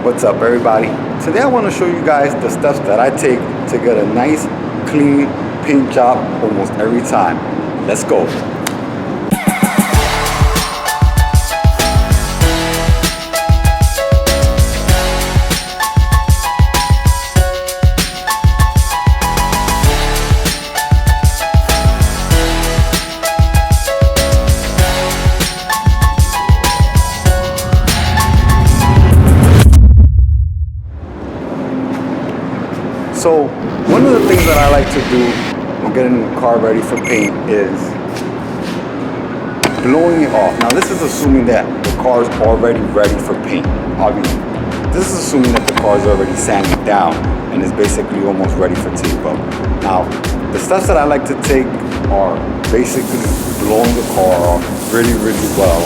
What's up, everybody? Today I want to show you guys the steps that I take to get a nice clean paint job almost every time. Let's go. So one of the things that I like to do when getting the car ready for paint is blowing it off. Now this is assuming that the car is already ready for paint, obviously. This is assuming that the car is already sanded down and is basically almost ready for tape up. Now the steps that I like to take are basically blowing the car off really well.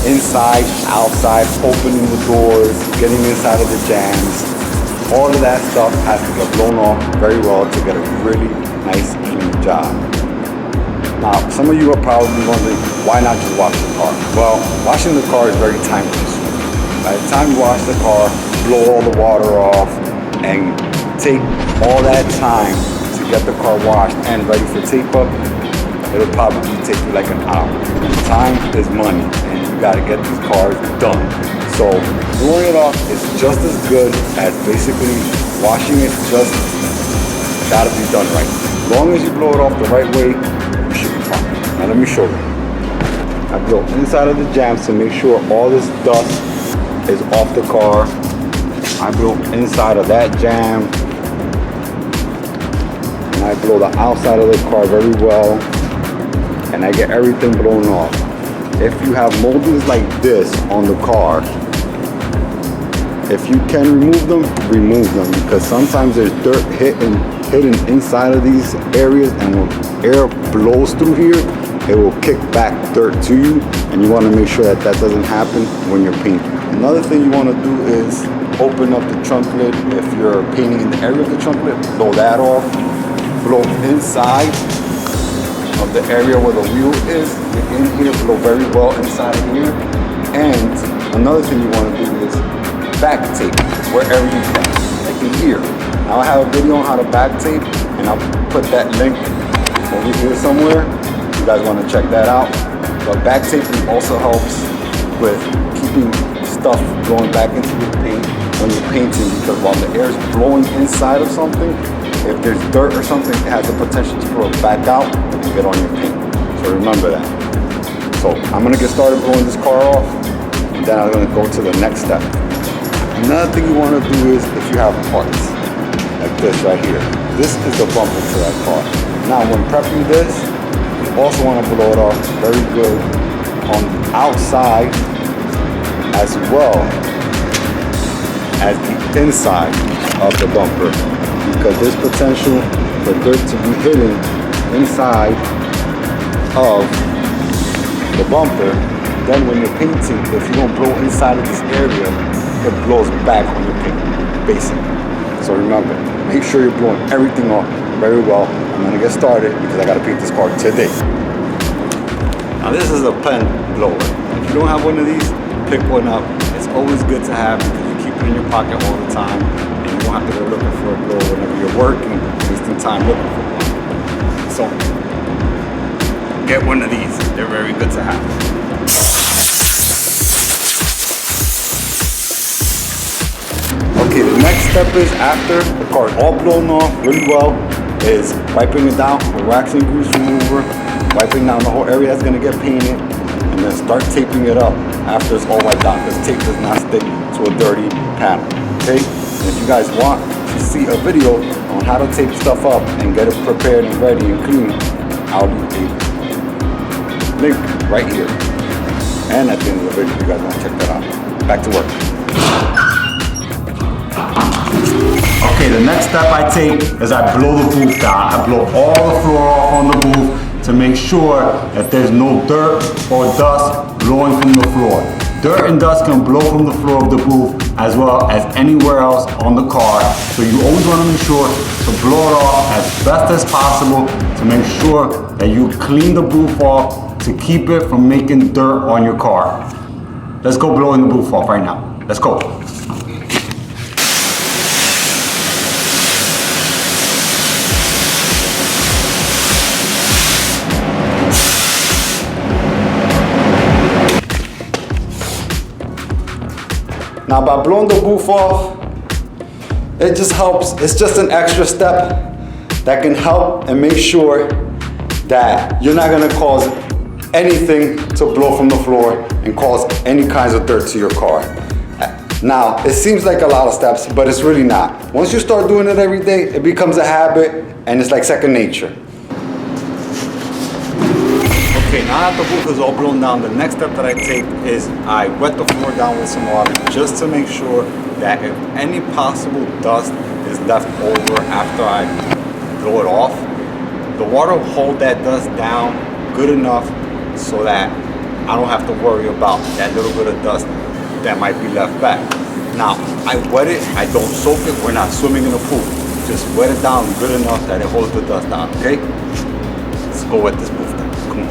Inside, outside, opening the doors, getting inside of the jams. All of that stuff has to get blown off very well to get a really nice clean job. Now, some of you are probably wondering, why not just wash the car? Well, washing the car is very time consuming. By the time you wash the car, blow all the water off, and take all that time to get the car washed and ready for tape up, it'll probably take you like an hour. And time is money, and you gotta get these cars done. So blowing it off is just as good as basically washing it. Just gotta be done right. As long as you blow it off the right way, you should be fine. Now let me show you. I blow inside of the jams to make sure all this dust is off the car. I blow inside of that jam. And I blow the outside of the car very well. And I get everything blown off. If you have moldings like this on the car, if you can remove them because sometimes there's dirt hidden inside of these areas, and when air blows through here, it will kick back dirt to you, and you want to make sure that that doesn't happen when you're painting. Another thing you want to do is open up the trunk lid. If you're painting in the area of the trunk lid, blow that off. Blow inside of the area where the wheel is. Get in here, blow very well inside of here. And another thing you want to do is back tape wherever you can, like in here. Now I have a video on how to back tape, and I'll put that link over here somewhere. If you guys want to check that out. But back taping also helps with keeping stuff going back into the paint when you're painting, because while the air is blowing inside of something, if there's dirt or something, it has the potential to flow back out and get on your paint. So remember that. So I'm gonna get started blowing this car off, and then I'm gonna go to the next step. Another thing you want to do is, if you have parts like this right here, this is the bumper for that car. Now when prepping this, you also want to blow it off very good on the outside as well as the inside of the bumper, because there's potential for dirt to be hidden inside of the bumper. Then when you're painting, if you don't blow inside of this area, it blows back on your paint, basically. So remember, make sure you're blowing everything off very well. I'm gonna get started because I gotta paint this car today. Now this is a pen blower. If you don't have one of these, pick one up. It's always good to have because you keep it in your pocket all the time, and you don't have to go looking for a blower whenever you're working, wasting time looking for one. So get one of these. They're very good to have. Okay, the next step is, after the car is all blown off really well, is wiping it down with wax and grease remover, wiping down the whole area that's gonna get painted, and then start taping it up after it's all wiped down, because tape does not stick to a dirty panel, okay? And if you guys want to see a video on how to tape stuff up and get it prepared and ready and clean, I'll leave a link right here. And at the end of the video, if you guys want to check that out. Back to work. Okay, the next step I take is I blow the booth down. I blow all the floor off on the booth to make sure that there's no dirt or dust blowing from the floor. Dirt and dust can blow from the floor of the booth as well as anywhere else on the car. So you always want to make sure to blow it off as best as possible to make sure that you clean the booth off to keep it from making dirt on your car. Let's go blowing the booth off right now. Let's go. Now by blowing the booth off, it just helps. It's just an extra step that can help and make sure that you're not gonna cause anything to blow from the floor and cause any kinds of dirt to your car. Now, it seems like a lot of steps, but it's really not. Once you start doing it every day, it becomes a habit and it's like second nature. Okay, now that the roof is all blown down, the next step that I take is I wet the floor down with some water just to make sure that if any possible dust is left over after I blow it off, the water will hold that dust down good enough so that I don't have to worry about that little bit of dust that might be left back. Now, I wet it, I don't soak it, we're not swimming in a pool. Just wet it down good enough that it holds the dust down, okay? Let's go wet this roof down, come on.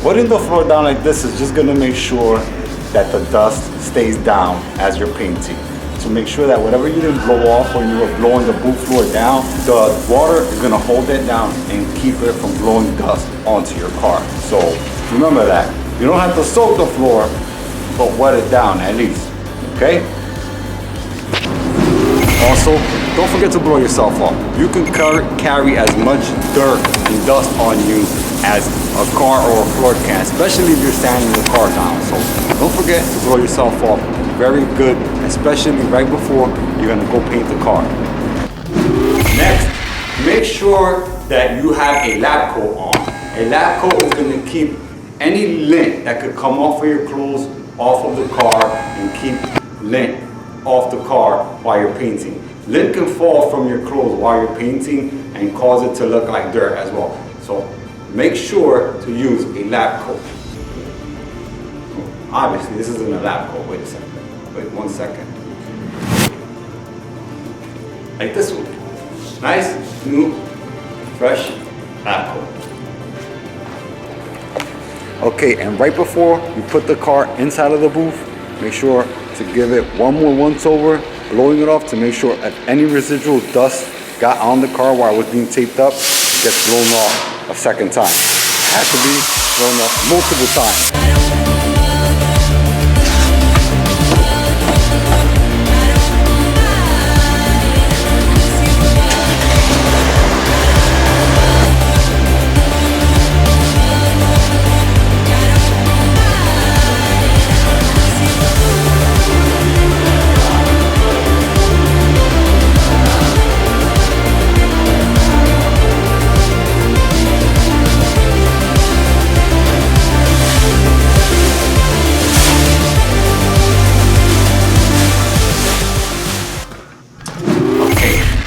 Wetting the floor down like this is just gonna make sure that the dust stays down as you're painting. So make sure that whatever you didn't blow off when you were blowing the booth floor down, the water is gonna hold it down and keep it from blowing dust onto your car. So remember that. You don't have to soak the floor, but wet it down at least, okay? Also, don't forget to blow yourself off. You can carry as much dirt and dust on you as a car or a floor can, especially if you're sanding the car down. So don't forget to blow yourself off. Very good, especially right before you're gonna go paint the car. Next, make sure that you have a lab coat on. A lab coat is gonna keep any lint that could come off of your clothes off of the car and keep lint off the car while you're painting. Lint can fall from your clothes while you're painting and cause it to look like dirt as well. So make sure to use a lab coat. Obviously, this isn't a lab coat. Wait a second. Wait 1 second. Like this one. Nice, new, fresh lab coat. Okay, and right before you put the car inside of the booth, make sure to give it one more once over, blowing it off to make sure if any residual dust got on the car while it was being taped up, it gets blown off a second time. It has to be blown off multiple times.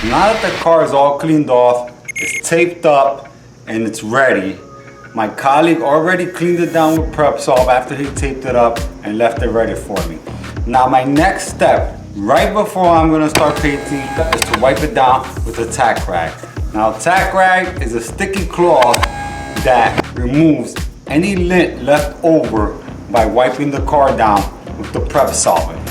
Now that the car is all cleaned off, it's taped up, and it's ready, my colleague already cleaned it down with prep solve after he taped it up and left it ready for me. Now my next step, right before I'm gonna start painting, is to wipe it down with a tack rag. Now tack rag is a sticky cloth that removes any lint left over by wiping the car down with the prep solvent.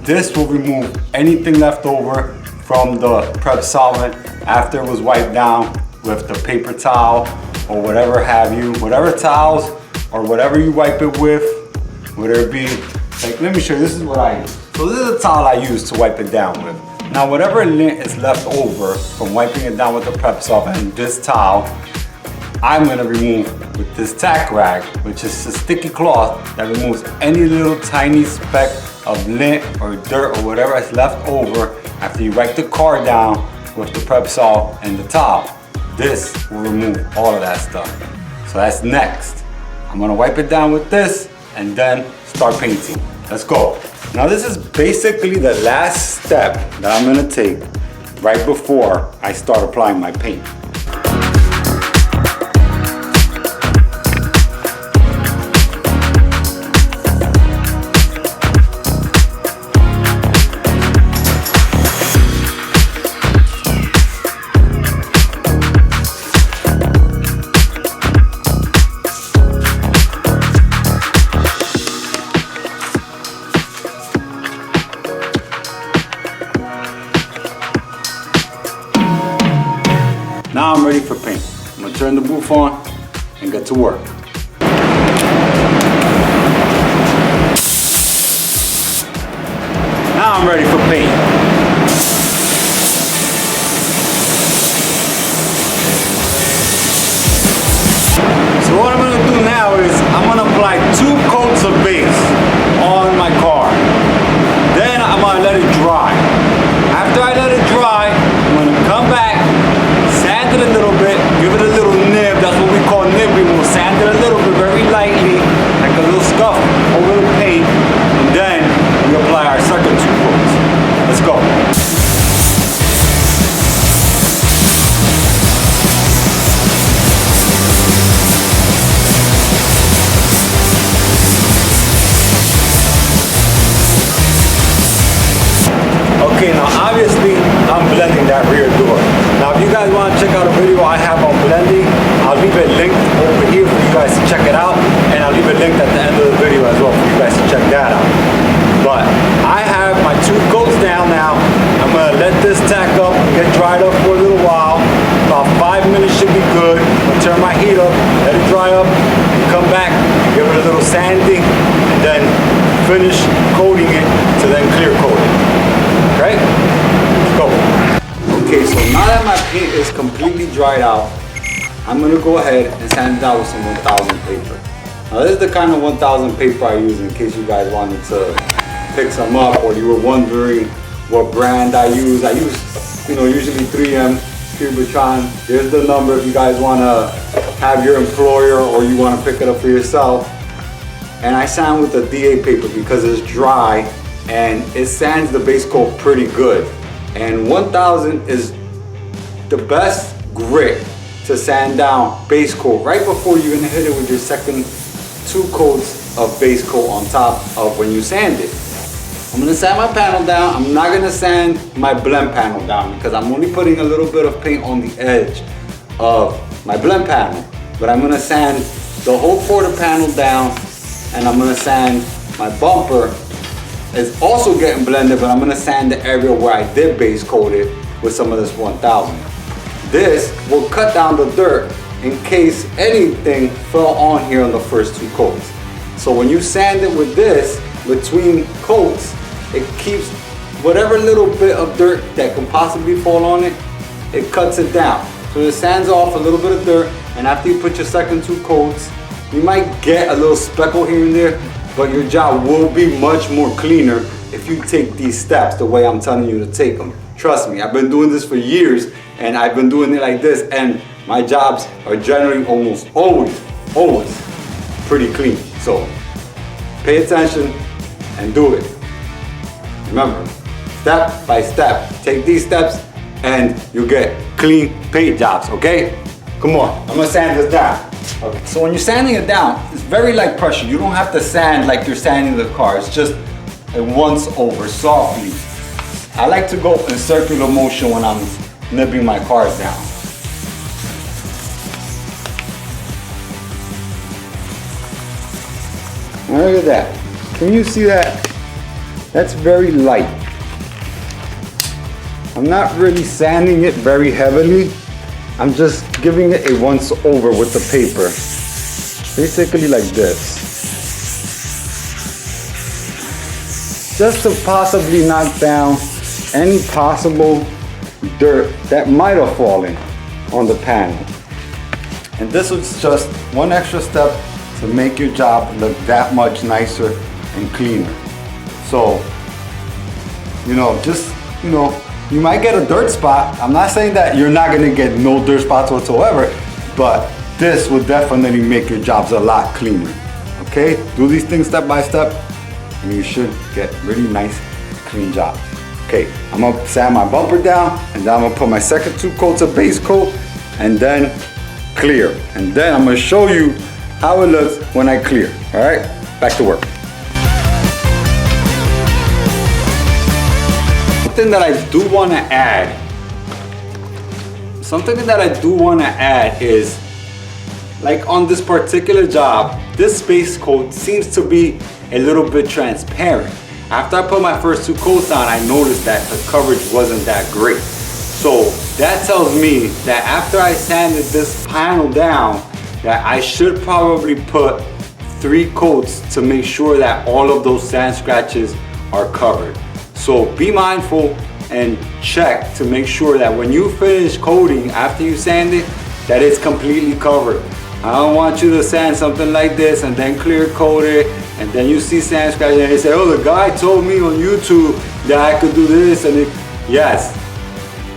This will remove anything left over from the prep solvent after it was wiped down with the paper towel or whatever have you, whatever towels or whatever you wipe it with, whether it be, like let me show you, this is what I use. So this is the towel I use to wipe it down with. Now whatever lint is left over from wiping it down with the prep solvent and this towel, I'm gonna remove with this tack rag, which is a sticky cloth that removes any little tiny speck of lint or dirt or whatever is left over after you wipe the car down with the prep solve and the towel. This will remove all of that stuff. So that's next. I'm gonna wipe it down with this and then start painting. Let's go. Now this is basically the last step that I'm gonna take right before I start applying my paint. turn the booth on and get to work. Now I'm ready for paint. So what I'm going to do now is I'm going to apply 2 coats of base on my car. Then I'm going to let it dry. After I let it dry, I'm going to come back, sand it a little bit, give it a little nib. That's what we call nibbing. We'll sand it a little bit very lightly, like a little scuff over the paint. And then we apply our second 2 coats. Let's go. Okay, now obviously I'm blending that rear door. Now if you guys want to check out a video I have on blending, I'll leave it linked over here for you guys to check it out, and I'll leave it linked at the end of the video as well for you guys to check that out. But I have my 2 coats down now. I'm going to let this tack up, get dried up for a little while. About 5 minutes should be good. I'm going to turn my heat up, let it dry up, and come back, give it a little sanding, and then finish coating it to then clear coat it. Okay? Let's go. Okay, so now that my paint is completely dried out, I'm going to go ahead and sand it out with some 1000 paper. Now this is the kind of 1000 paper I use in case you guys wanted to pick some up, or you were wondering what brand I use. I use, usually 3M Cubitron. There's the number if you guys want to have your employer or you want to pick it up for yourself. And I sand with the DA paper because it's dry and it sands the base coat pretty good. And 1000 is the best grit to sand down base coat right before you're gonna hit it with your second 2 coats of base coat on top of when you sand it. I'm gonna sand my panel down. I'm not gonna sand my blend panel down because I'm only putting a little bit of paint on the edge of my blend panel. But I'm gonna sand the whole quarter panel down, and I'm gonna sand my bumper. It's also getting blended, but I'm gonna sand the area where I did base coat it with some of this 1000. This will cut down the dirt in case anything fell on here on the first 2 coats. So when you sand it with this, between coats, it keeps whatever little bit of dirt that can possibly fall on it, it cuts it down. So it sands off a little bit of dirt, and after you put your second 2 coats, you might get a little speckle here and there, but your job will be much more cleaner if you take these steps the way I'm telling you to take them. Trust me, I've been doing this for years, and I've been doing it like this, and my jobs are generally almost always pretty clean. So pay attention and do it. Remember, step by step, take these steps and you get clean paint jobs, okay? Come on, I'm gonna sand this down. Okay. So when you're sanding it down, it's very light pressure. You don't have to sand like you're sanding the car. It's just a once over, softly. I like to go in circular motion when I'm nibbing my cars down. Look at that. Can you see that? That's very light. I'm not really sanding it very heavily. I'm just giving it a once over with the paper. Basically like this. Just to possibly knock down any possible dirt that might have fallen on the panel. And this was just one extra step to make your job look that much nicer and cleaner. So, you might get a dirt spot. I'm not saying that you're not gonna get no dirt spots whatsoever, but this will definitely make your jobs a lot cleaner. Okay, do these things step by step and you should get really nice, clean jobs. Okay, I'm gonna sand my bumper down, and then I'm gonna put my second 2 coats of base coat, and then clear. And then I'm gonna show you how it looks when I clear. All right, back to work. Something that I do wanna add is, like on this particular job, this base coat seems to be a little bit transparent. After I put my first 2 coats on, I noticed that the coverage wasn't that great. So that tells me that after I sanded this panel down, that I should probably put 3 coats to make sure that all of those sand scratches are covered. So be mindful and check to make sure that when you finish coating, after you sand it, that it's completely covered. I don't want you to sand something like this and then clear coat it, and then you see sand scratches and they say, oh, the guy told me on YouTube that I could do this, and yes,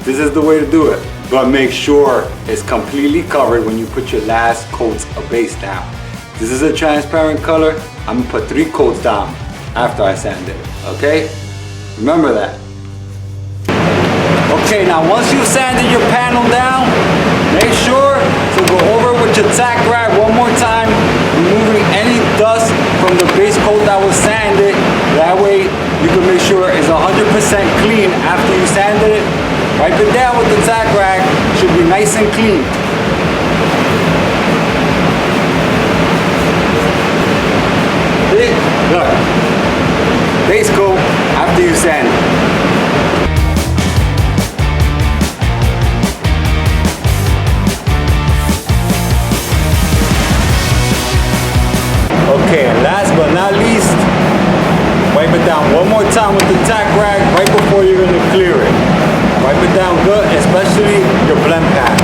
this is the way to do it. But make sure it's completely covered when you put your last coats of base down. This is a transparent color. I'm gonna put 3 coats down after I sand it, okay? Remember that. Okay, now once you've sanded your panel down, make sure to go over with your tack rag one more time, removing any dust from the base coat that was sanded. That way you can make sure it's 100% clean after you sanded it. Wipe it down with the tack rag, should be nice and clean. Look, base coat after you sand it. Okay, and last but not least, wipe it down one more time with the tack rag right before you're gonna clear it. Wipe it down good, especially your blend pad.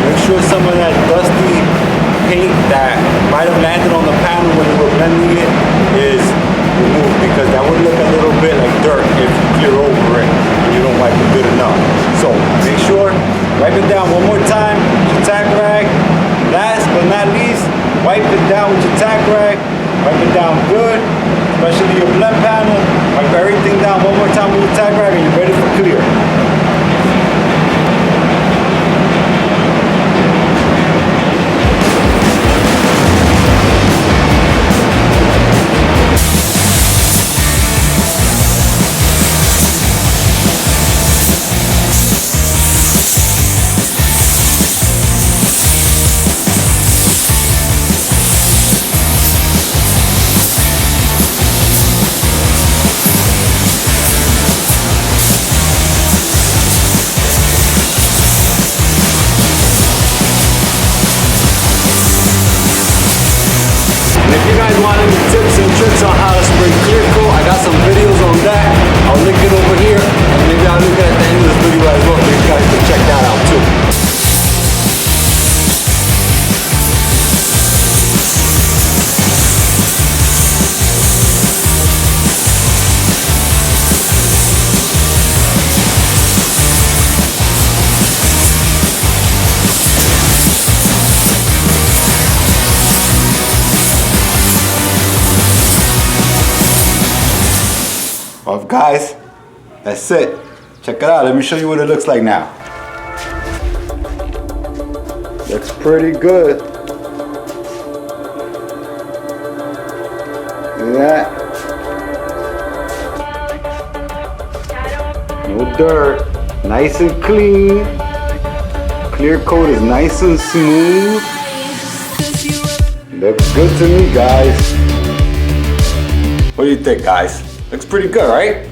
Make sure some of that dusty paint that might have landed on the panel when you were blending it is removed, because that would look a little bit like dirt if you clear over it and you don't wipe it good enough. So make sure, wipe it down one more time with your tack rag. Last but not least, wipe it down with your tack rag. Wipe it down good, especially your blend panel. Wipe everything down one more time with your tack rag and you're ready for clear. If you guys want any tips and tricks on how to spray clear coat, I got some videos on that. I'll link it over here, and maybe I'll link it at the end of this video as well, so you guys can check that out too. Well, guys, that's it. Check it out. Let me show you what it looks like now. Looks pretty good. Look at that. No dirt. Nice and clean. Clear coat is nice and smooth. Looks good to me, guys. What do you think, guys? Looks pretty good, right?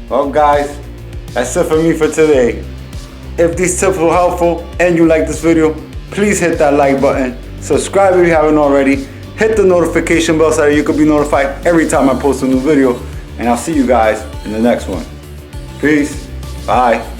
Well, guys, that's it for me for today. If these tips were helpful and you like this video, please hit that like button. Subscribe if you haven't already. Hit the notification bell so that you can be notified every time I post a new video. And I'll see you guys in the next one. Peace. Bye.